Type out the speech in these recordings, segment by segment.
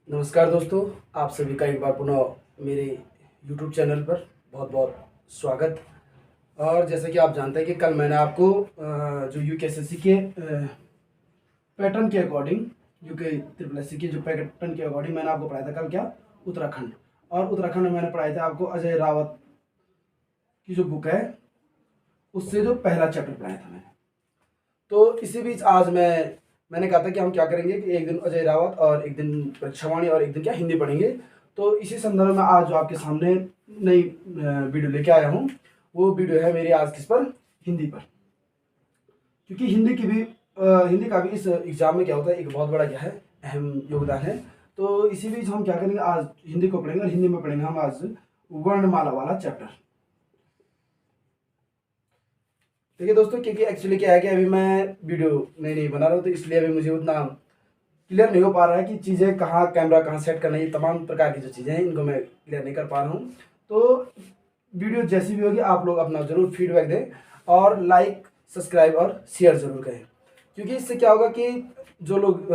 नमस्कार दोस्तों, आप सभी का एक बार पुनः मेरे YouTube चैनल पर बहुत बहुत स्वागत। और जैसा कि आप जानते हैं कि कल मैंने आपको जो यूकेएसएससी के पैटर्न के अकॉर्डिंग यूके ट्रिपल एससी के जो पैटर्न के अकॉर्डिंग मैंने आपको पढ़ाया था कल क्या, उत्तराखंड। और उत्तराखंड में मैंने पढ़ाया था आपको अजय रावत की जो बुक है उससे जो पहला चैप्टर पढ़ाया था मैंने। तो इसी बीच आज मैंने कहा था कि हम क्या करेंगे कि एक दिन अजय रावत और एक दिन परीक्षावाणी और एक दिन क्या हिंदी पढ़ेंगे। तो इसी संदर्भ में आज जो आपके सामने नई वीडियो लेके आया हूँ, वो वीडियो है मेरी आज किस पर, हिंदी पर। क्योंकि हिंदी का भी इस एग्जाम में क्या होता है, एक बहुत बड़ा क्या है, अहम योगदान है। तो इसी बीच हम क्या करेंगे, आज हिंदी को पढ़ेंगे और हिंदी में पढ़ेंगे हम आज वर्णमाला वाला चैप्टर। देखिए दोस्तों, क्योंकि एक्चुअली क्या है कि अभी मैं वीडियो नहीं बना रहा हूँ, तो इसलिए अभी मुझे उतना क्लियर नहीं हो पा रहा है कि चीज़ें कहाँ, कैमरा कहाँ सेट करना, ये तमाम प्रकार की जो चीज़ें हैं इनको मैं क्लियर नहीं कर पा रहा हूँ। तो वीडियो जैसी भी होगी आप लोग अपना ज़रूर फीडबैक दें और लाइक, सब्सक्राइब और शेयर ज़रूर करें। क्योंकि इससे क्या होगा कि जो लोग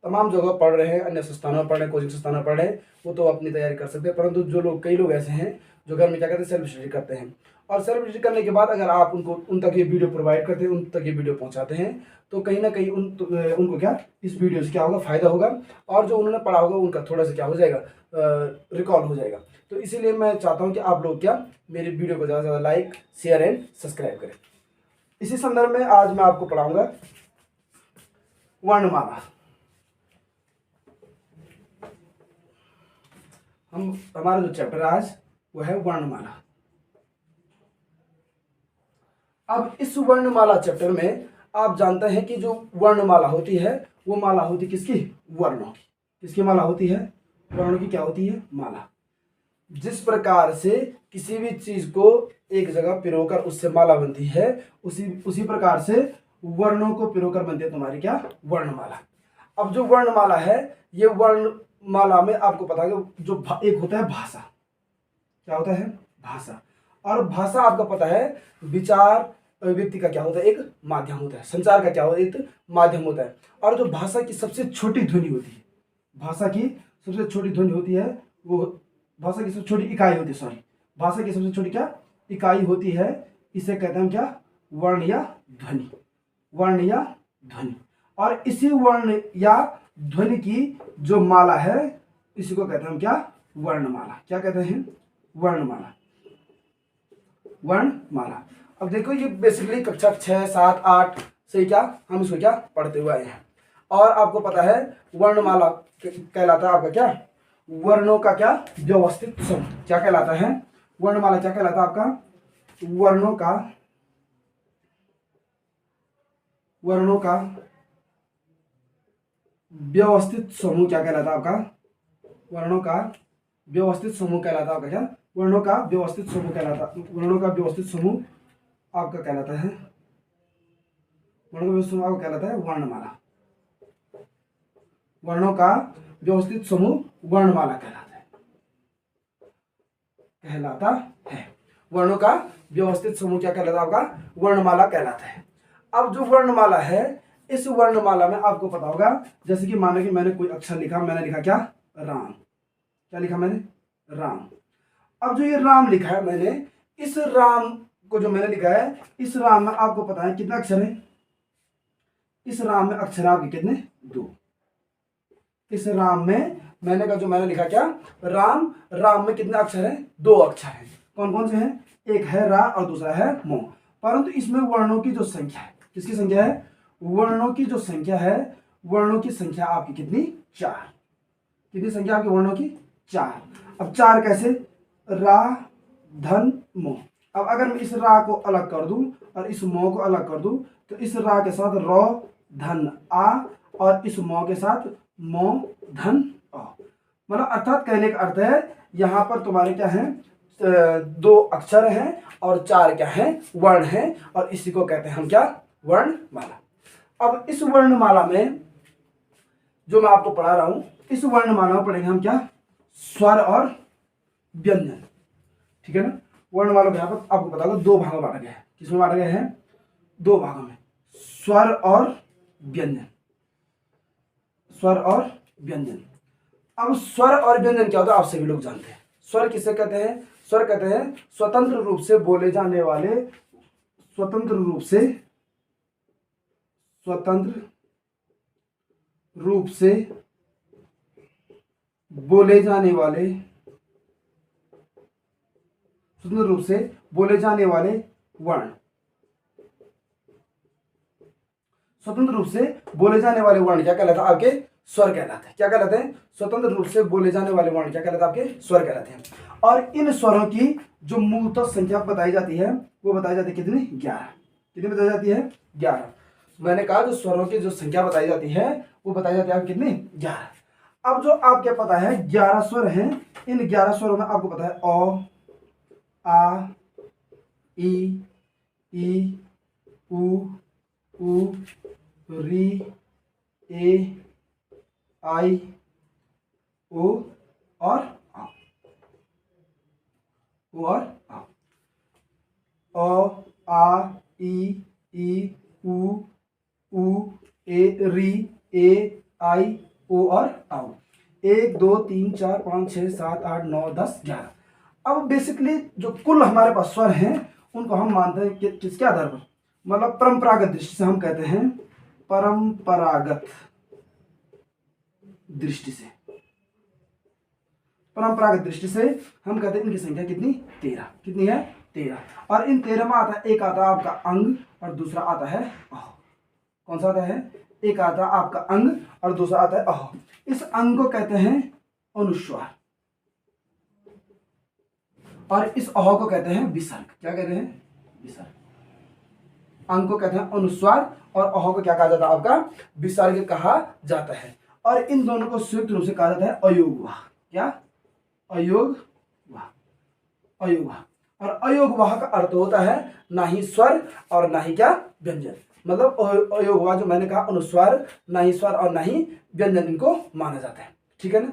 तमाम जगह पढ़ रहे हैं, अन्य संस्थानों में पढ़ रहे हैं, कोचिंग संस्थानों में पढ़ रहे हैं, वो तो अपनी तैयारी कर सकते हैं। परंतु जो लोग, कई लोग ऐसे हैं जो घर में क्या करते हैं, सेल्फ स्टडी करते हैं। और सेल्फ स्टडी करने के बाद अगर आप उन तक ये वीडियो प्रोवाइड करते हैं, उन तक ये वीडियो पहुंचाते हैं, तो कहीं ना कहीं उनको क्या, इस वीडियो से क्या होगा, फायदा होगा। और जो उन्होंने पढ़ा होगा उनका थोड़ा सा क्या हो जाएगा, रिकॉल हो जाएगा। तो इसीलिए मैं चाहता हूँ कि आप लोग क्या, मेरी वीडियो को ज़्यादा से ज़्यादा लाइक, शेयर एंड सब्सक्राइब करें। इसी संदर्भ में आज मैं आपको पढ़ाऊंगा वर्णमाला। हमारा जो चैप्टर आज वो है वर्णमाला। अब इस वर्णमाला चैप्टर में आप जानते हैं कि जो वर्णमाला होती है वो माला होती किसकी, वर्णों की। किसकी माला होती है, वर्णों की क्या होती है, माला। जिस प्रकार से किसी भी चीज को एक जगह पिरोकर उससे माला बनती है, उसी प्रकार से वर्णों को पिरोकर बनती है तुम्हारी क्या, वर्णमाला। अब जो वर्णमाला है, ये वर्णमाला में आपको पता है कि जो एक होता है भाषा। क्या होता है, भाषा। और भाषा आपका पता है विचार व्यक्ति का क्या होता है, एक माध्यम होता है। संचार का क्या होता है, एक माध्यम होता है। और जो भाषा की सबसे छोटी ध्वनि होती है, भाषा की सबसे छोटी ध्वनि होती है, वो भाषा की सबसे छोटी इकाई होती है, सॉरी, भाषा की सबसे छोटी क्या इकाई होती है, इसे कहते हैं क्या, वर्ण या ध्वनि। वर्ण या ध्वनि। और इसी वर्ण या ध्वनि की जो माला है, इसी को कहते हैं क्या, वर्णमाला। क्या कहते हैं, वर्णमाला। वर्णमाला। अब देखो, ये बेसिकली कक्षा 6, 7, 8 से क्या हम इसको क्या पढ़ते हुए आए हैं। और आपको पता है वर्णमाला कहलाता है आपका क्या, वर्णों का क्या, व्यवस्थित समूह। क्या कहलाता है, वर्णमाला क्या कहलाता है आपका, वर्णों का व्यवस्थित समूह। क्या कहलाता है आपका, वर्णों का व्यवस्थित समूह कहलाता है आपका क्या, वर्णों का व्यवस्थित समूह कहलाता, वर्णों का व्यवस्थित समूह आपका कहलाता है, वर्णों का व्यवस्थित समूह आपका कहलाता है वर्णमाला। वर्णों का व्यवस्थित समूह वर्णमाला कहलाता है। वर्णों का व्यवस्थित समूह क्या कहलाता है आपका, वर्णमाला कहलाता है। अब जो वर्णमाला है, इस वर्णमाला में आपको पता होगा, जैसे कि माना कि मैंने कोई अक्षर लिखा, मैंने लिखा क्या, राम। क्या लिखा मैंने, राम। अब जो ये राम लिखा है मैंने, इस राम को जो मैंने लिखा है, इस राम में आपको पता है कितना अक्षर है, इस राम में अक्षर आपके कितने, 2। इस राम में मैंने लिखा क्या, राम। राम में कितने अक्षर है, 2 अक्षर है। कौन कौन से हैं, एक है रा और दूसरा है मो। परंतु इसमें वर्णों की जो संख्या है, किसकी संख्या है, वर्णों की जो संख्या है, वर्णों की संख्या आपकी कितनी, 4। कितनी संख्या आपकी वर्णों की, 4। अब 4 कैसे, रा धन मो। अब अगर मैं इस रा को अलग कर दूं और इस मो को अलग कर दूं, तो इस रा के साथ रो धन आ और इस मो के साथ मो धन अ। मतलब अर्थात कहने का अर्थ है, यहां पर तुम्हारे क्या है, 2 अक्षर हैं और 4 क्या है, वर्ण हैं। और इसी को कहते हैं हम क्या, वर्णमाला। अब इस वर्णमाला में जो मैं आपको पढ़ा रहा हूं, इस वर्णमाला में पढ़ेंगे हम क्या, स्वर और व्यंजन। ठीक है ना। वर्णमाला यहाँ पर आपको पता होगा 2 भागों में बांटा गया है। किसमें बांटा गया है, 2 भागों में, स्वर और व्यंजन। स्वर और व्यंजन। अब स्वर और व्यंजन क्या होता है आप सभी लोग जानते हैं। स्वर किसे कहते हैं? स्वर कहते हैं स्वतंत्र रूप से बोले जाने वाले, स्वतंत्र रूप से बोले जाने वाले, स्वतंत्र रूप से बोले जाने वाले वर्ण, स्वतंत्र रूप से बोले जाने वाले वर्ण क्या कहलाते हैं? आपके स्वर कहलाते हैं। क्या कहलाते हैं? स्वतंत्र रूप से बोले जाने वाले वर्ण क्या कहलाते हैं? आपके स्वर कहलाते हैं। और इन स्वरों की जो मूलतः संख्या बताई जाती है वो बताई जाती है कितनी? 11। कितनी बताई जाती है? 11। मैंने कहा जो स्वरों की जो संख्या बताई जाती है वो बताई जाती है कितनी? 11। अब जो आपके पता है 11 स्वर हैं, इन 11 स्वरों में आपको पता है अ, आ, ई, उ, री, ए, आई, ओ और आ। ओ और आ। अ, आ, ई, उ, ए, री, ए, आई, ओ और आओ। 1 2 3 4 5 6 7 8 9 10 11। अब बेसिकली जो कुल हमारे पास स्वर हैं उनको हम मानते हैं किसके आधार पर? मतलब परंपरागत दृष्टि से हम कहते हैं, परंपरागत दृष्टि से, परंपरागत दृष्टि से हम कहते हैं इनकी संख्या कितनी? 13। कितनी है? 13। और इन 13 में आता है, एक आता है आपका अंग और दूसरा आता है अह। कौन सा आता है? एक आता है आपका अंग और दूसरा आता है अह। इस अंग को कहते हैं अनुस्वार और इस अह को कहते हैं विसर्ग। क्या कहते हैं? विसर्ग। अंग को कहते हैं अनुस्वार और अह को क्या कहा जाता है? आपका विसर्ग कहा जाता है। और इन दोनों को संयुक्त रूप से कहा जाता है अयोगवाह। क्या? अयोगवाह। अयोगवाह। और अयोगवाह का अर्थ होता है ना ही स्वर और ना ही क्या? व्यंजन। मतलब अयोगवाह जो मैंने कहा अनुस्वार, ना ही स्वर और ना ही व्यंजन इनको माना जाता है। ठीक है ना?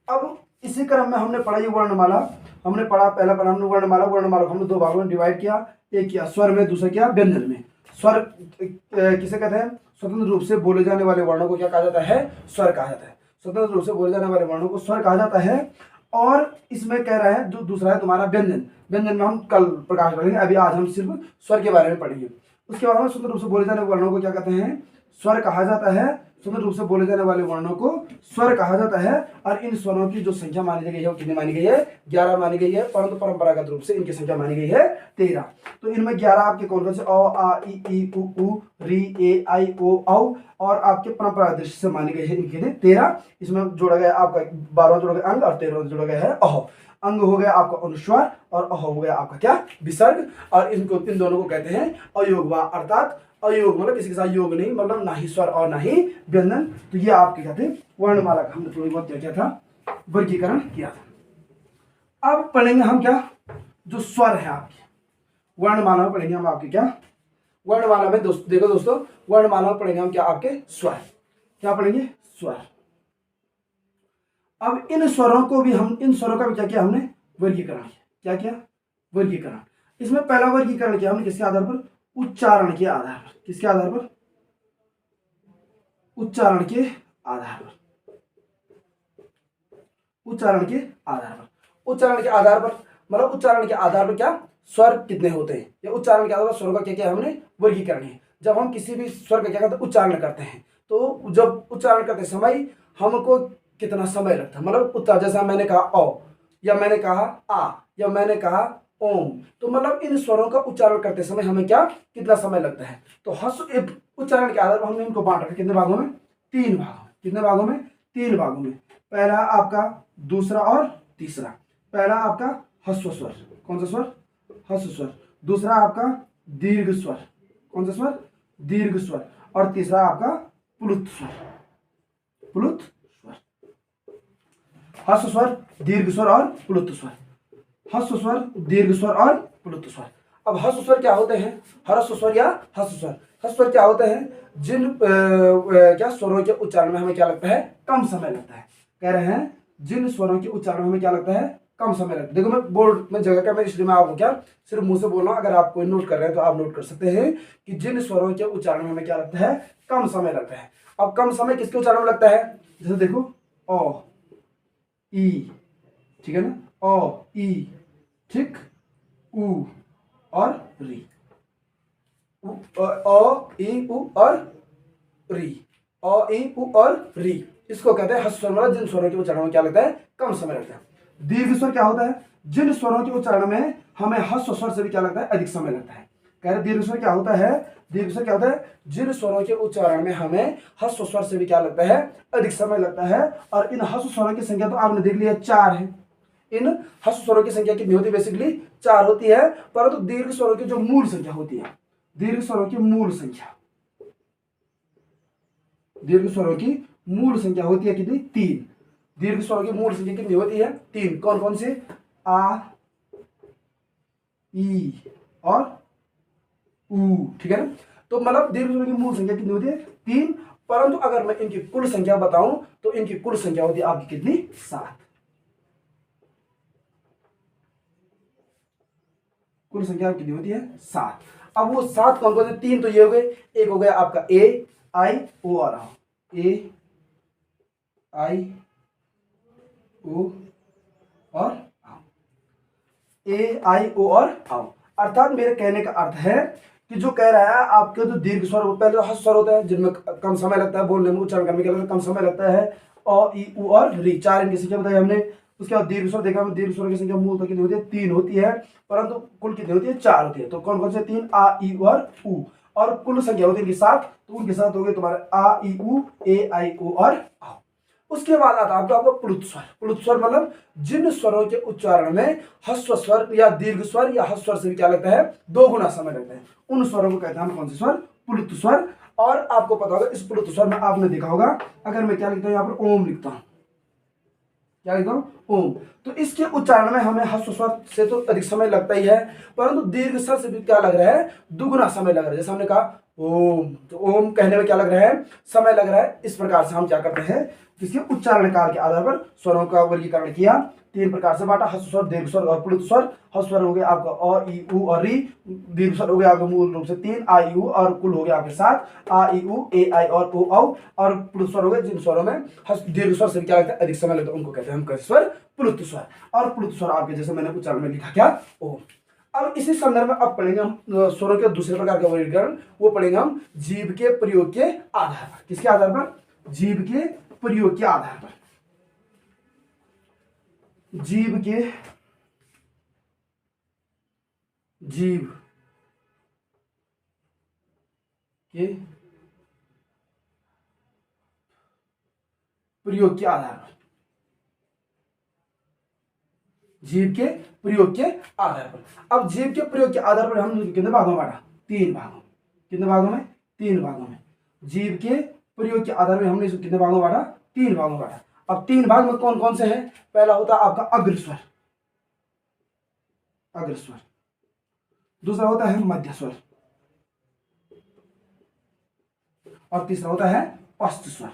अब इसी क्रम में हमने पढ़ा ये वर्णमाला। हमने पढ़ा, पहला पढ़ा हमने वर्णमाला। वर्णमाला को हमने 2 भागों में डिवाइड किया, एक किया स्वर में, दूसरा किया व्यंजन में। स्वर किसे कहते हैं? स्वतंत्र रूप से बोले जाने वाले वर्णों को क्या कहा जाता है? स्वर कहा जाता है। स्वतंत्र रूप से बोले जाने वाले वर्णों को स्वर कहा जाता है। और इसमें कह रहा है जो दूसरा है तुम्हारा व्यंजन। व्यंजन में हम कल प्रकाश करेंगे, अभी आज हम सिर्फ स्वर के बारे में पढ़ेंगे। उसके बाद में स्वतंत्र रूप से बोले जाने वाले वर्णों को क्या कहते हैं? स्वर कहा जाता है। स्वतंत्र रूप से बोले जाने वाले वर्णों को स्वर कहा जाता है। और इन स्वरों की जो संख्या मानी गई है वो कितनी मानी गई है? 11 मानी गई है, परंतु परंपरागत रूप से इनकी संख्या मानी गई है 13। तो इनमें 11 आपके कौन कौन से? अ, आ, ई, उ, री, ए, आई, ओ, औ। और आपके परंपरागत दृष्टि से मानी गई है इनके लिए 13। इसमें जोड़ा गया आपका 12 जोड़ा गया अंग और 13 जोड़ा गया है अह। अंग हो गया आपका अनुस्वार और अह हो गया आपका क्या? विसर्ग। और इन दोनों को कहते हैं अयोगवाह, अर्थात अयोग मतलब किसी के साथ योग नहीं, मतलब ना ही स्वर और ना ही व्यंजन। तो ये आपके क्या थे? वर्णमाला का हमने थोड़ी बहुत क्या किया था? वर्गीकरण किया था। अब पढ़ेंगे हम क्या? जो स्वर है आपके वर्णमाला में पढ़ेंगे हम आपके क्या? वर्णमाला में देखो दोस्तों, वर्णमाला में पढ़ेंगे हम क्या? आपके स्वर। क्या पढ़ेंगे? स्वर। अब इन स्वरों को भी हम, इन स्वरों का भी क्या किया हमने? वर्गीकरण किया। क्या किया? वर्गीकरण। इसमें पहला वर्गीकरण किया हमने किसके आधार पर? उच्चारण के आधार पर। किसके आधार पर? उच्चारण के आधार पर। उच्चारण के आधार पर। उच्चारण के आधार पर मतलब उच्चारण के आधार पर क्या? स्वर कितने होते हैं, या उच्चारण के आधार पर स्वरों का क्या क्या हमने? वर्गीकरण है। जब हम किसी भी स्वर का क्या करते हैं? उच्चारण करते हैं, तो जब उच्चारण करते समय हमको कितना समय लगता है? मतलब उच्चारण, जैसा मैंने कहा ओ, या मैंने कहा आ, या मैंने कहा ओम, तो मतलब इन स्वरों का उच्चारण करते समय हमें क्या कितना समय लगता है? तो उच्चारण के आधार पर हमने इनको बांट रखा कितने भागों में? 3 भागों में। कितने भागों में? 3 भागों में। पहला आपका, दूसरा और तीसरा। पहला आपका ह्रस्व स्वर। कौन सा स्वर? ह्रस्व स्वर। दूसरा आपका दीर्घ स्वर। कौन सा स्वर? दीर्घ स्वर। और तीसरा आपका प्लुत स्वर। प्लुत स्वर। ह्रस्व स्वर, दीर्घ स्वर और प्लुत स्वर। ह्रस्व स्वर, दीर्घ स्वर और प्लुत स्वर। अब ह्रस्व स्वर क्या होते हैं? ह्रस्व स्वर या ह्रस्व स्वर। ह्रस्व स्वर क्या होते हैं? जिन क्या स्वरों के उच्चारण में हमें क्या लगता है? कम समय लगता है। कह रहे हैं जिन स्वरों के उच्चारण में हमें क्या लगता है? कम समय लगता है। देखो मैं बोर्ड में जगह क्या, मैं इसलिए मैं आपको क्या सिर्फ मुंह से बोल रहा हूं। अगर आप कोई नोट कर रहे हैं तो आप नोट कर सकते हैं कि जिन स्वरों के उच्चारण में हमें क्या लगता है? कम समय लगता है। अब कम समय किसके उच्चारण में लगता है? जैसे देखो ओ, ई, ठीक है ना, ओ ई, ठीक, उ और री, ओ ई उ और री, ओ ई उ और री, इसको कहते हैं हस्व स्वर, मतलब जिन स्वरों के उच्चारण में क्या लगता है, कम समय लगता है। दीर्घ स्वर क्या होता है, जिन स्वरों के उच्चारण में हमें हस्व स्वर से भी क्या लगता है, अधिक समय लगता है। कह रहे दीर्घ स्वर क्या होता है, दीर्घ स्वर क्या होता है, जिन स्वरों के उच्चारण में हमें हस्व स्वर से भी क्या लगता है, अधिक समय लगता है। और इन हस्व स्वरों की संख्या तो आपने देख लिया 4 है। इन हस्व स्वरों की संख्या कितनी होती है, बेसिकली 4 होती है। परंतु दीर्घ स्वरों की जो मूल संख्या होती है, दीर्घ स्वरों की मूल संख्या, दीर्घ स्वरों की मूल संख्या होती है कितनी, 3। दीर्घ स्वरों की मूल संख्या कितनी होती है, 3। कौन कौन से, आ, ई और ऊ, ठीक है ना। तो मतलब दीर्घ स्वरों की मूल संख्या कितनी होती है, 3। परंतु अगर मैं इनकी कुल संख्या बताऊं तो इनकी कुल संख्या होती है आपकी कितनी, 7। कुल संख्या कितनी होती है, 7। अब वो 7 कौन कौन से, 3 तो ये हो गए, एक हो गया आपका ए आई ओ और आओ, ए आई ओ और आओ, ए आई ओ और आओ। अर्थात मेरे कहने का अर्थ है कि जो कह रहा है आपके जो दीर्घ स्वर, पहले तो हस्व स्वर होता है जिनमें कम समय लगता है बोलने में, उच्चारण करने के लिए कम समय लगता है, अ ई उ और री, 4 इनकी संख्या बताई हमने। उसके बाद दीर्घ स्वर देखा, दीर्घ स्वर की संख्या मूल तो कितनी होती है, 3 होती है, परंतु कुल कितनी होती है, 4 होती है। तो कौन कौन से 3, आ ई और उ, और कुल संख्या होती है इनकी 7। तो उनके साथ हो गए तुम्हारे आ ई उ, ए आई ओ और आओ। उसके बाद आता है आपका प्लुत स्वर। प्लुत स्वर मतलब जिन स्वरों के उच्चारण में हस्व स्वर या दीर्घ स्वर या हस्व स्वर से भी क्या लगता है, 2 गुना समय लगता है, उन स्वरों को कहते हैं हम कौन से स्वर, प्लुत स्वर। और आपको पता होगा इस प्लुत स्वर में आपने देखा होगा, अगर मैं क्या लिखता हूं, यहां पर ओम लिखता हूं, क्या लिखता हूं, ओम, तो इसके उच्चारण में हमें हस्व स्वर से तो अधिक समय लगता ही है, परंतु दीर्घ स्वर से भी क्या लग रहा है, दुगुना समय लग रहा है। जैसे हमने कहा ओम, तो ओम कहने में क्या लग रहा है, समय लग रहा है। इस प्रकार से हम क्या करते हैं, इसके उच्चारण काल के आधार पर स्वरों का वर्गीकरण किया, 3 प्रकार से बांटा, हस्व स्वर, दीर्घ स्वर और प्लुत स्वर। हस्व स्वर हो गया आपका अ ई उ और री, दीर्घ स्वर हो गया आपका मूल रूप से 3 आ ई उ, और कुल हो गया आपके 7 आ ई उ, ए आई और ओ औ। और प्लुत स्वर हो गए जिन स्वरों में दीर्घ स्वर से क्या लगता है, अधिक समय लगता है, उनको कहते हैं हम कैसे स्वर, प्लुत स्वर। और प्लुत स्वर आपके जैसे मैंने उच्चारण में लिखा क्या, ओम। अब इसी संदर्भ में अब पढ़ेंगे हम स्वरों के दूसरे प्रकार का वर्गीकरण, वो पढ़ेंगे हम जीभ के प्रयोग के आधार पर। किसके आधार पर, जीभ के प्रयोग के आधार पर। जीभ के, जीभ के प्रयोग के आधार पर, जीभ के प्रयोग के आधार पर। अब जीभ के प्रयोग के आधार पर हम कितने भागों में बांटा, 3 भागों। कितने भागों में, 3 भागों में। जीभ के प्रयोग के आधार पर हमने कितने भागों में बांटा, 3 भागों में बांटा। अब 3 भाग में कौन कौन से हैं, पहला होता है आपका अग्रस्वर, अग्रस्वर। दूसरा होता है मध्य स्वर, और तीसरा होता है पश्च स्वर।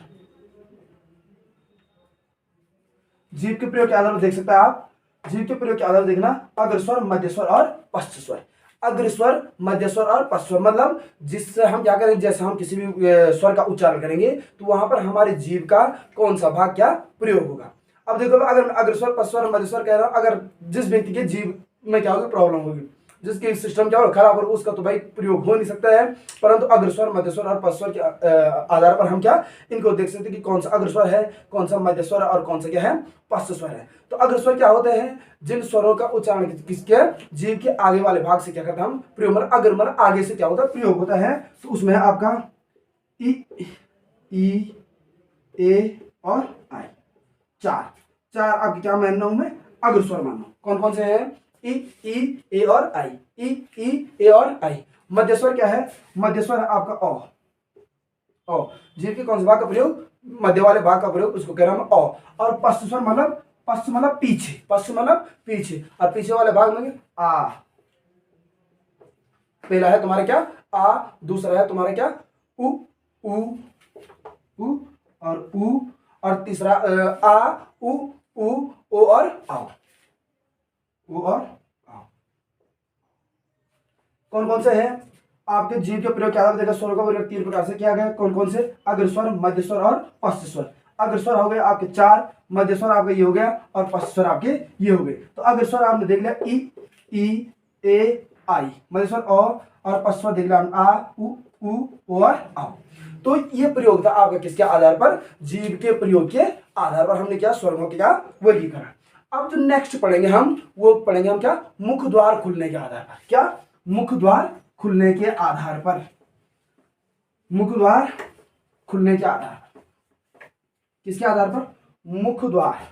जीभ के प्रयोग के आधार पर देख सकते हैं आप, जीभ के प्रयोग के आधार पर देखना, अग्रस्वर, मध्य स्वर और पश्च स्वर। अग्रस्वर, मध्य स्वर और पश्च स्वर मतलब जिससे हम क्या करें, जैसे हम किसी भी स्वर का उच्चारण करेंगे तो वहां पर हमारे जीभ का कौन सा भाग क्या प्रयोग होगा। अब देखो, अगर मैं अग्रस्वर, पश्च स्वर, मध्य स्वर कह रहा हूं, अगर जिस व्यक्ति के जीभ में क्या होगी, प्रॉब्लम होगी, जिसकी सिस्टम क्या हो, खराब हो, उसका तो भाई प्रयोग हो नहीं सकता है। परंतु अग्रस्वर, मध्य स्वर और पश्च स्वर के आधार पर हम क्या इनको देख सकते हैं कि कौन सा अग्रस्वर है, कौन सा मध्य स्वर और कौन सा क्या है, पश्च स्वर है। तो अग्रस्वर क्या होते हैं, जिन स्वरों का उच्चारण किसके, जीभ के आगे वाले भाग से क्या करते हैं हम प्रयोग, मतलब अग्र मतलब आगे से क्या होता है, प्रयोग होता है। तो उसमें है आपका ई, ए और आई, 4 आपके क्या मानना हूं मैं, अग्रस्वर मानना। कौन कौन से हैं, ई, ए और आई, ई, ए और आई। मध्य स्वर क्या है, मध्य स्वर है आपका ओ, जीभ के कौन से भाग का प्रयोग, मध्य वाले भाग का प्रयोग, उसको कह रहा हूं ओ। और पश्च स्वर मतलब, पश्च मतलब पीछे, पश्च मतलब पीछे, और पीछे वाले भाग में आ। पहला है तुम्हारा क्या, आ, दूसरा है तुम्हारा क्या, उ, उ और उ, और तीसरा आ, उ, ओ और आओ, उ और आओ। कौन कौन से हैं आपके जीभ के प्रयोग के आधार पर देखा, स्वरों का प्रयोग 3 प्रकार से किया गया। कौन कौन से, अग्रस्वर, मध्य स्वर और पश्च स्वर। अग्र स्वर हो गए आपके 4, मध्य स्वर आपका ये हो गया और पश्च स्वर आपके ये हो गए। तो अग्र स्वर आपने देख लिया ई ए आई, मध्य स्वर और पश्च स्वर देख लिया आ उ और आ। तो ये प्रयोग था आपका किसके आधार पर, जीव के प्रयोग के आधार पर हमने क्या स्वरों का क्या वर्गीकरण। अब जो नेक्स्ट पढ़ेंगे हम वो पढ़ेंगे हम क्या, मुख द्वार खुलने के आधार पर। क्या, मुख द्वार खुलने के आधार पर, मुख द्वार खुलने के आधार पर, किसके आधार पर, मुख द्वार।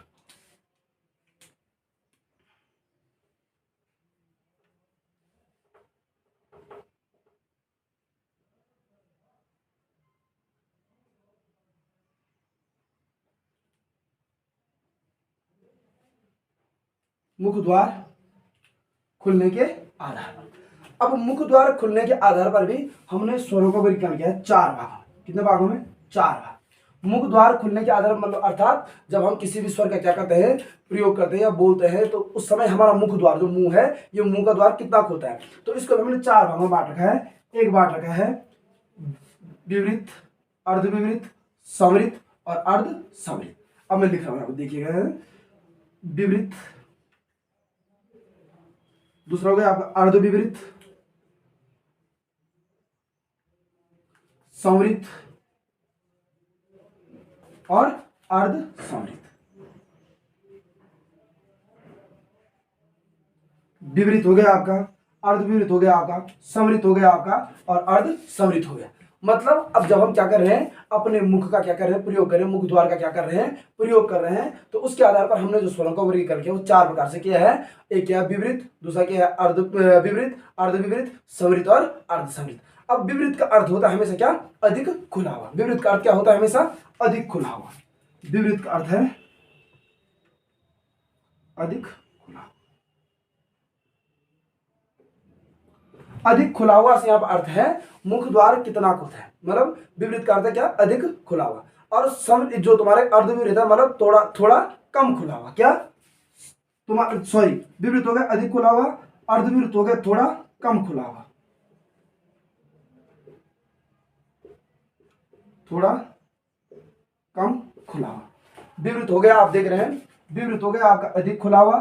मुख द्वार खुलने के आधार पर। अब मुख द्वार खुलने के आधार पर भी हमने स्वरों का वर्गीकरण किया है 4 भागों। कितने भागों में, 4 भाग। मुख द्वार खुलने के आधार पर मतलब अर्थात जब हम किसी भी स्वर का क्या करते हैं, प्रयोग करते हैं या बोलते हैं, तो उस समय हमारा मुख द्वार जो मुंह है, ये मुंह का द्वार कितना खुलता है। तो इसको हमने 4 भागों में बांट रखा है। एक बांट रखा है विवृत, अर्धविवृत, संवृत और अर्धसंवृत। अब मैं लिख रहा हूं, देखिएगा, विवृत, दूसरा हो गया आपका अर्धविवृत, संवृत और अर्धसंवृत। विवृत हो गया आपका, अर्धविवृत हो गया आपका, संवृत हो गया आपका और अर्धसंवृत हो गया। मतलब अब जब हम क्या कर रहे हैं, अपने मुख का क्या कर रहे हैं, प्रयोग कर रहे हैं, मुख द्वार का क्या कर रहे हैं, प्रयोग कर रहे हैं, तो उसके आधार पर हमने जो स्वरों का वर्गीकरण किया वो 4 प्रकार से किया है। एक क्या है विवृत, दूसरा क्या है अर्धविवृत, अर्धविवृत, संवृत और अर्धसंवृत। अब विवृत का अर्थ होता है हमेशा क्या, अधिक खुला हुआ। विवृत का अर्थ क्या होता है, हमेशा अधिक खुला हुआ। विवृत का अर्थ है अधिक खुला, अधिक खुला हुआ से यहाँ पर अर्थ है मुख द्वार कितना खुलता है, मतलब विवृत का अर्थ है क्या, अधिक खुला हुआ। और जो तुम्हारे अर्धविवृत है मतलब थोड़ा थोड़ा कम खुला हुआ। क्या, तुम्हारा सॉरी, विवृत हो गया अधिक खुला हुआ, अर्धविवृत हो गया थोड़ा कम खुला हुआ, थोड़ा कम खुला हुआ। विवृत हो गया, आप देख रहे हैं, विवृत हो गया आपका अधिक खुला हुआ,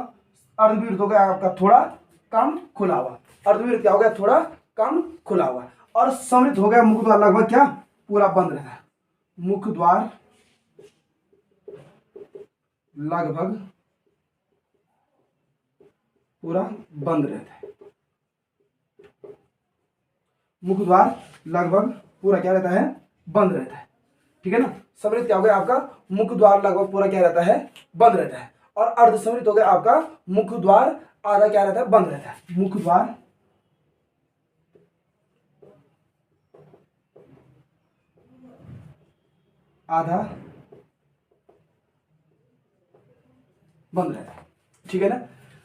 अर्धविवृत हो गया आपका थोड़ा कम खुला हुआ, अर्धविवृत क्या हो गया, थोड़ा कम खुला हुआ, और संवृत हो गया मुख द्वार लगभग क्या, पूरा बंद रहता है। मुख द्वार लगभग पूरा बंद रहता है, मुख द्वार लगभग पूरा क्या रहता है, बंद रहता है। ठीक है ना। संवृत क्या हो गया आपका, मुख द्वार लगभग पूरा क्या रहता है, बंद रहता है। और अर्धसंवृत हो गया आपका मुख द्वार आधा क्या रहता है, बंद रहता है। मुख द्वार आधा बंद रहता है। ठीक है ना।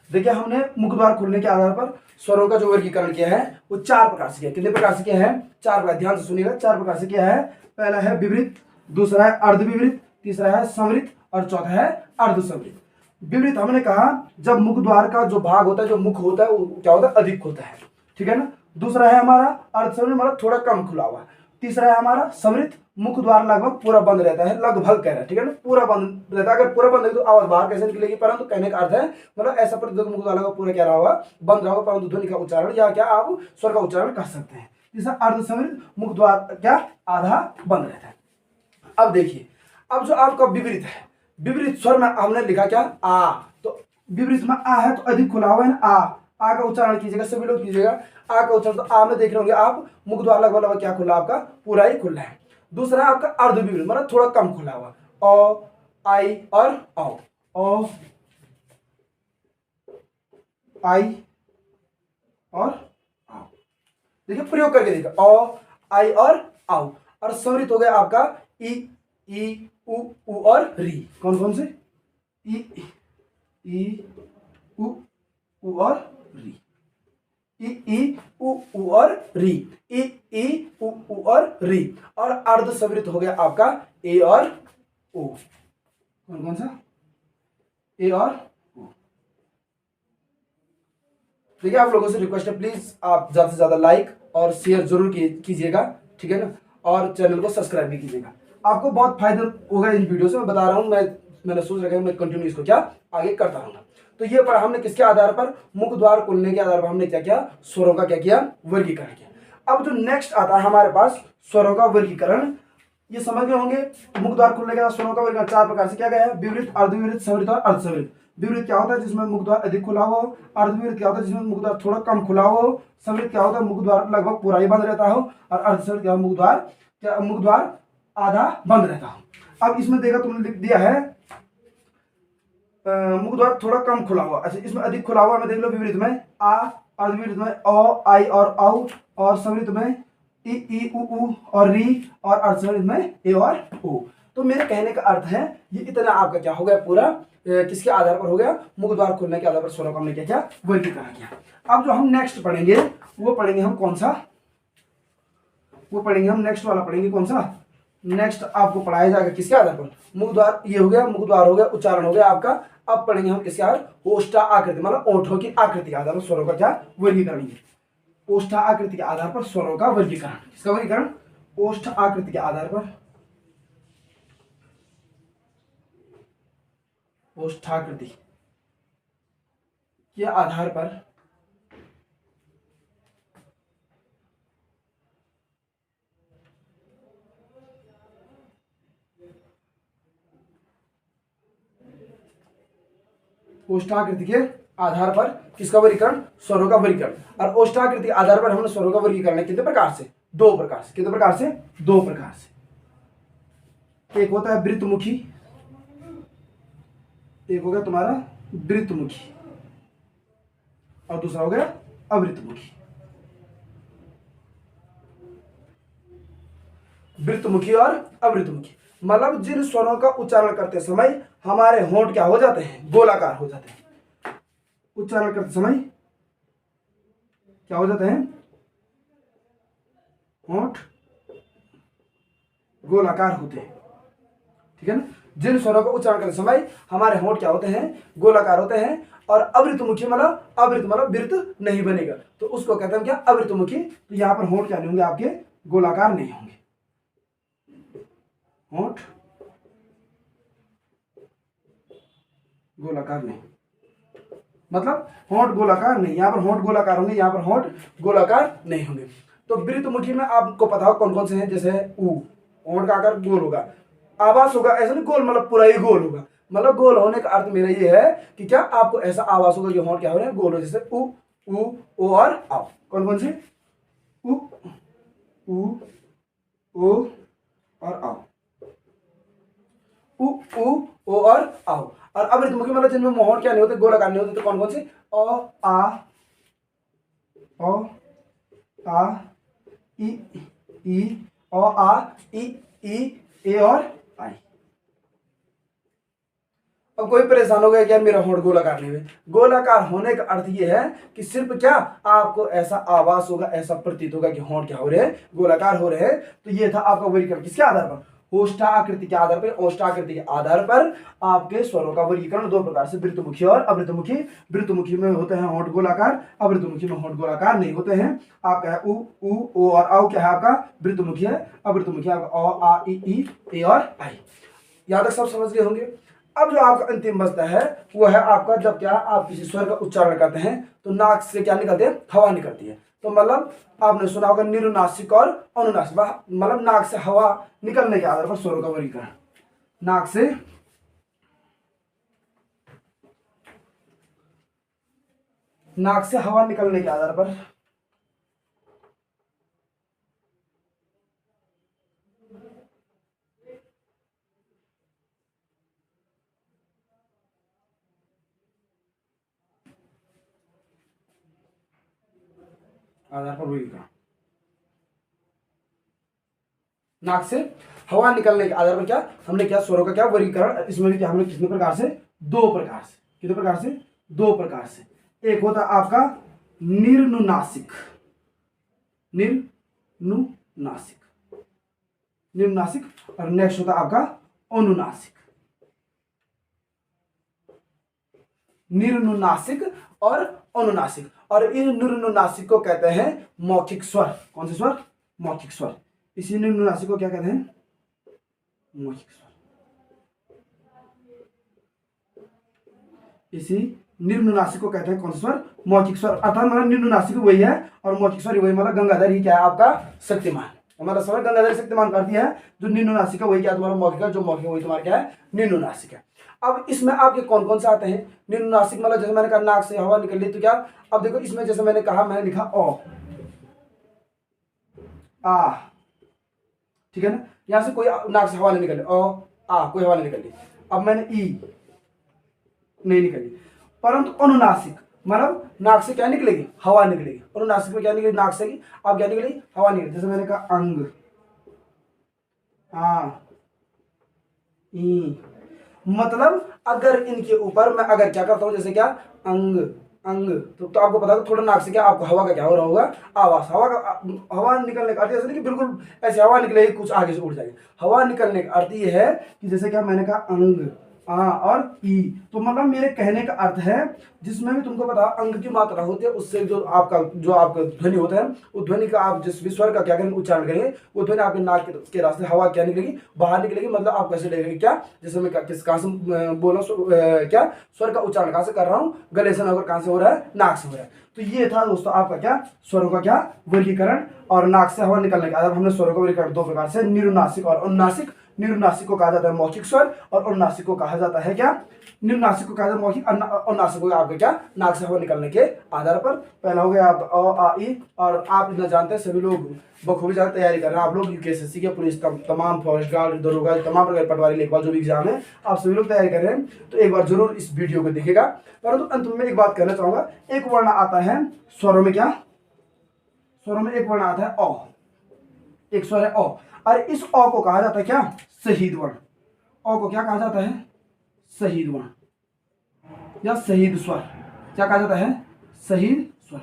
देखिए हमने मुख द्वार खुलने के आधार पर स्वरों का जो वर्गीकरण किया है वो 4 प्रकार से किया। कितने प्रकार से किया है, 4 प्रकार। ध्यान से सुनिएगा, 4 प्रकार से किया है। पहला है विवृत, दूसरा है अर्धविवृत, तीसरा है संवृत और चौथा है अर्धसंवृत। विवृत हमने कहा जब मुख द्वार का जो भाग होता है, जो मुख होता है वो क्या होता है, अधिक होता है। ठीक है ना। दूसरा है हमारा अर्धसंवृत, मतलब थोड़ा कम खुला हुआ। तीसरा है हमारा संवृत, मुख द्वार लगभग पूरा बंद रहता है, लगभग कह रहा है। ठीक है ना, पूरा बंद रहता है। अगर पूरा बंद है तो आवाज बाहर कैसे निकलेगी, परंतु कहने का अर्थ है मतलब ऐसा प्रतीत मुख द्वार लगभग पूरा क्या रहा होगा, बंद रहा होगा, परंतु ध्वनि का उच्चारण या क्या आप स्वर का उच्चारण कर सकते हैं। तीसरा अर्धसंवृत, मुख द्वार क्या आधा बंद रहता है। अब देखिए, अब जो आपका विपरीत है, विपरीत स्वर में हमने लिखा क्या, आ। तो विपरीत में आ है तो अधिक खुला हुआ है ना, आ का उच्चारण कीजिएगा, सभी लोग कीजिएगा आ का उच्चारण। तो आ में देख रहे होंगे आप, मुख द्वार लगभग क्या खुला, आपका पूरा ही खुला है। दूसरा आपका अर्धविपरीत, मतलब थोड़ा कम खुला हुआ, ओ, आई और औ, ओ, आई और आओ। देखिए प्रयोग करके देखिए, ओ, आई और आओ। और संवृत हो गया आपका ई, उ और री। कौन कौन से, ई, उ और री, ई, उ और री, ई, उ और री। और अर्धसंवृत हो गया आपका ए और ओ। कौन कौन सा, ए और ओ। देखिए आप लोगों से रिक्वेस्ट है, प्लीज आप ज्यादा से ज्यादा लाइक और शेयर जरूर कीजिएगा। ठीक है ना, और चैनल को सब्सक्राइब भी कीजिएगा। आपको बहुत फायदा होगा इन वीडियो से, मैं बता रहा हूँ। मैंने सोच रखा है मैं कंटिन्यू इसको क्या आगे करता रहूंगा। तो ये पर हमने किसके आधार पर, मुख द्वार खुलने के आधार पर हमने क्या किया, स्वरों का क्या किया, वर्गीकरण किया। अब जो नेक्स्ट आता है हमारे पास स्वरों का वर्गीकरण, ये समझ गए होंगे। मुख द्वार खुलने के बाद स्वरों का वर्गीकरण 4 प्रकार से किया गया है, विवृत, अर्धविवृत, संवृत और अर्धसंवृत। विवृत क्या होता है, जिसमें मुख द्वार अधिक खुला हो। अर्धविवृत क्या होता है, जिसमें मुख द्वार थोड़ा कम खुला हो। संवृत क्या होता है, मुख द्वार लगभग पूरा ही बंद रहता हो। और अर्धसंवृत क्या, मुख द्वार आधा बंद रहता हो। अब इसमें देखा तुमने लिख दिया है मुख द्वार थोड़ा कम खुला हुआ। अच्छा, इसमें अधिक खुला हुआ में देख लो, विवृत में आ, अर्धविवृत में ओ, आई और औ, और संवृत में ई उ और री, और अर्धसंवृत में ए और ओ। तो मेरे कहने का अर्थ है ये इतना आपका क्या हो गया पूरा, किसके आधार पर हो गया, मुख द्वार खुलने के आधार पर स्वरों का हमने क्या किया, वर्गीकरण किया। अब जो हम नेक्स्ट पढ़ेंगे वो पढ़ेंगे हम कौन सा, वो पढ़ेंगे हम नेक्स्ट वाला पढ़ेंगे कौन सा, नेक्स्ट आपको पढ़ाया जाएगा किसके आधार पर, मुख द्वार। ये हो गया मुख द्वार, हो गया उच्चारण, हो गया आपका। अब पढ़ेंगे हम किसके आधार, ओष्ठा आकृति, मतलब ओठों की आकृति के आधार पर स्वरों का क्या वर्गीकरण। ओष्ठा आकृति के आधार पर स्वरों का वर्गीकरण, किसका वर्गीकरण, ओष्ठ आकृति के आधार पर, ओष्ठाकृति के आधार पर ओष्ठाकृति के आधार पर किसका वर्गीकरण, स्वरों का वर्गीकरण। और ओष्ठाकृति के आधार पर हमने स्वरों का वर्गीकरण कितने प्रकार से, 2 प्रकार से। कितने प्रकार से, 2 प्रकार से। एक होता है वृत्तमुखी, एक हो गया तुम्हारा वृत्तमुखी, और दूसरा हो गया अवृत्तमुखी। वृत्तमुखी और अवृत्तमुखी मतलब जिन स्वरों का उच्चारण करते समय हमारे होंठ क्या हो जाते हैं, गोलाकार हो जाते हैं। उच्चारण करते समय क्या हो जाते हैं, होंठ गोलाकार होते हैं, ठीक है ना। जिन स्वरों का उच्चारण करते समय हमारे होंठ क्या होते हैं, गोलाकार होते हैं। और अवृत्तमुखी मतलब, अवृत्त मतलब वृत्त नहीं बनेगा, तो उसको कहते हैं क्या, अवृत्तमुखी। तो यहां पर होंठ क्या नहीं होंगे आपके, गोलाकार नहीं होंगे। होंठ गोलाकार नहीं, मतलब होंठ गोलाकार नहीं, यहां पर होंठ गोलाकार होंगे, यहां पर होंठ गोलाकार नहीं होंगे। तो वृत्तमुखी में आपको पता हो कौन कौन से हैं, जैसे ऊ, होंठ का आकार गोल होगा, आवाज होगा ऐसा नहीं गोल, मतलब पूरा ही गोल होगा। मतलब गोल होने का अर्थ मेरा ये है कि क्या आपको ऐसा आवाज होगा जो होंठ क्या हो रहे हैं, गोल हो, जैसे उ, ओ और आओ। कौन कौन से, उ, ओ और आओ, उ, ओ और आओ। और अवृत्तमुखी मतलब जिनमें होंठ क्या नहीं होते, गोलाकार नहीं होते, तो कौन कौन से, ओ, आ, ई, ओ, आ, ई, ए और आई। अब कोई परेशान हो गया क्या, मेरा होंठ गोलाकार नहीं हुए। गोलाकार होने का अर्थ यह है कि सिर्फ क्या आपको ऐसा आवाज होगा, ऐसा प्रतीत होगा कि होंठ क्या हो रहे हैं, गोलाकार हो रहे हैं। तो ये था आपका वर्गीकरण किसके आधार पर, ओष्ठाकृति के आधार पर। ओष्ठाकृति के आधार पर आपके स्वरों का वर्गीकरण 2 प्रकार से, वृत्तमुखी और अवृत्तमुखी। वृत्तमुखी में होते हैं होंठ गोलाकार, अवृत्तमुखी में होंठ गोलाकार नहीं होते हैं। आपका है उ, ओ और आओ क्या है आपका, वृत्तमुखी है। अवृत्तमुखी आपका ओ, आ, ई, ए और आई। यहां तक सब समझ गए होंगे। अब जो आपका अंतिम बचता है वो है आपका, जब क्या आप किसी स्वर का उच्चारण करते हैं तो नाक से क्या निकलती है, हवा निकलती है। तो मतलब आपने सुना होगा निरुनासिक और अनुनासिक, मतलब नाक से हवा निकलने के आधार पर स्वरों का वर्गीकरण। नाक से हवा निकलने के आधार पर वर्गीकरण। नाक से हवा निकलने के आधार पर क्या हमने क्या, स्वरों का क्या वर्गीकरण। इसमें भी क्या हमने कितने प्रकार से, 2 प्रकार से। कितने प्रकार से, 2 प्रकार से। एक होता आपका निर्नुनासिक, निर्नुनासिक, और नेक्स्ट होता आपका अनुनासिक। निर्नुनासिक और अनुनासिक। और इन निर्नुनासिक को कहते हैं मौखिक स्वर। कौन से स्वर, मौखिक स्वर। इसी निर्नुनासिक को क्या कहते हैं, मौखिक स्वर। इसी निम्नुनासिक को कहते हैं कौन सा स्वर? मौखिक स्वर। अर्थात मतलब निम्नुनासिक वही है और मौखिक स्वर वही, मतलब गंगाधर ही क्या है आपका? शक्तिमान। हमारा समय गंगाधर शक्तिमान करती है। जो निम्नुनासिक है वही क्या तुम्हारा? मौखिक है। जो मौखिक है वही तुम्हारा क्या है? निम्नुनासिक है। अब इसमें आपके कौन कौन से आते हैं? निम्नुनासिक मतलब जैसे मैंने कहा नाक से हवा निकल ली तो क्या? अब देखो इसमें जैसे मैंने कहा, मैंने लिखा ओ, आ, ठीक है ना, यहां से कोई नाक से हवा नहीं निकली, ओ आ कोई हवा नहीं निकली। अब मैंने ई नहीं निकली, परंतु अनुनासिक मतलब नाक से क्या निकलेगी? हवा निकलेगी। अनुनासिक में क्या निकलेगी? नाक से की अब क्या निकलेगी? हवा निकलेगी। जैसे मैंने कहा अंग, आ, ई, मतलब अगर इनके ऊपर मैं अगर क्या करता हूं, जैसे क्या अंग अंग, तो आपको पता है थोड़ा नाक से क्या आपको हवा का क्या हो रहा होगा? आवाज। हवा का हवा निकलने का अर्थ ऐसा नहीं कि बिल्कुल ऐसे हवा निकलेगी कुछ आगे से उड़ जाएगी। हवा निकलने का अर्थ ये है कि जैसे क्या मैंने कहा अंग, आ और ई, तो मतलब मेरे कहने का अर्थ है जिसमें भी तुमको पता अंग की मात्रा होती है उससे जो आपका ध्वनि होता है, वो ध्वनि का आप जिस भी स्वर का क्या करेंगे? उच्चारण करेंगे, वो ध्वनि आपके नाक के रास्ते हवा क्या निकलेगी? बाहर निकलेगी। मतलब आप कैसे लगेगी? क्या जैसे मैं कहाँ से बोल रहा हूँ, क्या स्वर का उच्चारण कहाँ से कर रहा हूँ? गले से होकर कहाँ से हो रहा है? नाक से हो रहा है। तो ये था दोस्तों आपका क्या? स्वरों का क्या? वर्गीकरण और नाक से हवा निकलने का। हमने स्वरों का वर्गीकरण दो प्रकार से, निम्नासिक और अनुनासिक। निम्नासिक को कहा जाता है मौखिक स्वर और अनुनासिक को कहा जाता है क्या? निम्नासिक को कहा जाता है मौखिक, अनुनासिक को आपके क्या? नाक से हवा निकलने के आधार पर। पहला हो गया आपका अ आ ई, और आप इतना जानते हैं सभी लोग बखूबी ज्यादा तैयारी कर रहे हैं। आप लोग यूपीएससी के पुलिस तमाम फॉरेस्ट गार्ड, दरोगा, तमाम प्रकार पटवारी, लेखपाल जो भी एग्जाम है आप सभी लोग तैयारी कर रहे हैं, तो एक बार जरूर इस वीडियो को देखिएगा। परंतु अंत में एक बात कहना चाहूंगा, एक वर्ण आता है स्वरों में क्या? स्वरों में एक वर्ण आता है अ, एक स्वर है अ, और इस अ को कहा जाता है क्या? शहीद वर्ण। अ को क्या कहा जाता है? शहीद वर्ण या शहीद स्वर। क्या कहा जाता है? शहीद स्वर।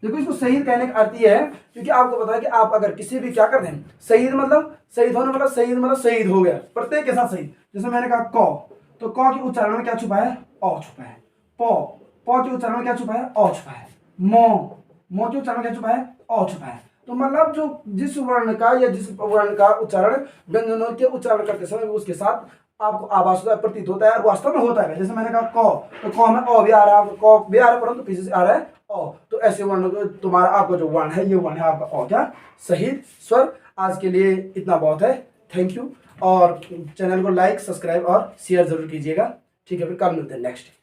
देखो इसको शहीद कहने का अर्थ यह है क्योंकि आपको पता है कि आप अगर किसी भी क्या करते हैं, शहीद मतलब शहीद होना, मतलब शहीद मतलब शहीद हो गया, प्रत्येक के साथ शहीद। जैसे मैंने कहा क, तो क के उच्चारण में क्या छुपा है? अ छुपा है। प के उच्चारण में क्या छुपा है? अ छुपा है। म के उच्चारण में क्या छुपा है? अ छुपा है। तो मतलब जो जिस वर्ण का या जिस वर्ण का उच्चारण व्यंजनों के उच्चारण करते समय उसके साथ आपको आभास होता है, प्रतीत होता है और वास्तव में होता है। जैसे मैंने कहा क, तो क में अ भी आ रहा है, क भी आ रहा है परंतु पीछे से आ रहा है अ। तो ऐसे वर्ण तुम्हारा आपका जो वर्ण है, ये वर्ण है आपका अ, क्या? शहीद स्वर। आज के लिए इतना बहुत है। Thank you. और चैनल को लाइक, सब्सक्राइब और शेयर जरूर कीजिएगा। ठीक है, फिर कल मिलते हैं नेक्स्ट।